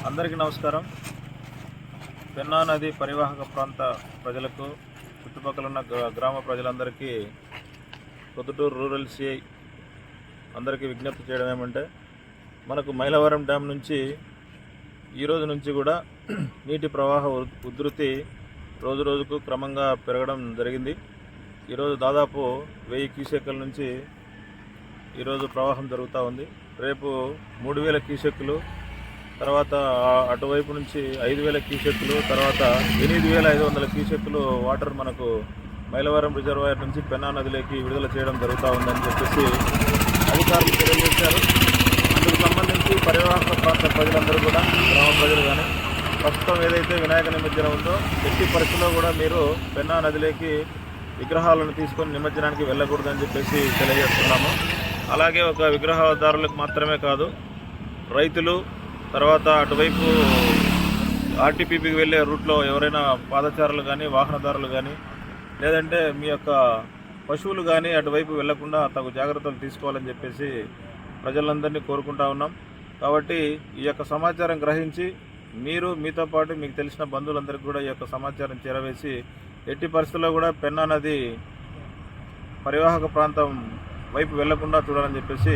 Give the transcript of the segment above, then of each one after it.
అందరికీ నమస్కారం. పెన్నా నది పరివాహక ప్రాంత ప్రజలకు, చుట్టుపక్కల ఉన్న గ్రామ ప్రజలందరికీ పొద్దుటూరు రూరల్ సిఐ అందరికీ విజ్ఞప్తి చేయడం ఏమంటే, మనకు మైలవరం డ్యామ్ నుంచి ఈరోజు నుంచి కూడా నీటి ప్రవాహ ఉధృతి రోజు రోజుకు క్రమంగా పెరగడం జరిగింది. ఈరోజు దాదాపు 1000 క్యూసెక్కుల నుంచి ఈరోజు ప్రవాహం జరుగుతూ ఉంది. రేపు 3000 క్యూసెక్కులు, తర్వాత అటువైపు నుంచి 5000 క్యూసెక్కులు, తర్వాత 8500 క్యూసెక్కులు వాటర్ మనకు మైలవరం రిజర్వాయర్ నుంచి పెన్నా నదిలోకి విడుదల చేయడం జరుగుతూ ఉందని చెప్పేసి అధికారులు తెలియజేశారు. అందుకు సంబంధించి పరివాహక ప్రాంత ప్రజలందరూ కూడా, గ్రామ ప్రజలు కానీ, ప్రస్తుతం ఏదైతే వినాయక నిమజ్జనం ఉందో ఎట్టి పరిస్థితుల్లో కూడా మీరు పెన్నా నదిలోకి విగ్రహాలను తీసుకొని నిమజ్జనానికి వెళ్ళకూడదని చెప్పేసి తెలియజేస్తున్నాము. అలాగే ఒక విగ్రహదారులకు మాత్రమే కాదు, రైతులు, తర్వాత అటువైపు ఆర్టీపీకి వెళ్ళే రూట్లో ఎవరైనా పాదచారులు కానీ, వాహనదారులు కానీ, లేదంటే మీ యొక్క పశువులు కానీ అటువైపు వెళ్లకుండా తగు జాగ్రత్తలు తీసుకోవాలని చెప్పేసి ప్రజలందరినీ కోరుకుంటా ఉన్నాం. కాబట్టి ఈ యొక్క సమాచారం గ్రహించి మీరు, మీతో పాటు మీకు తెలిసిన బంధువులందరికీ కూడా ఈ యొక్క సమాచారం చేరవేసి ఎట్టి పరిస్థితుల్లో కూడా పెన్నా నది పరివాహక ప్రాంతం వైపు వెళ్లకుండా చూడాలని చెప్పేసి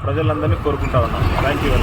ప్రజలందరినీ కోరుకుంటా ఉన్నాం. Thank you.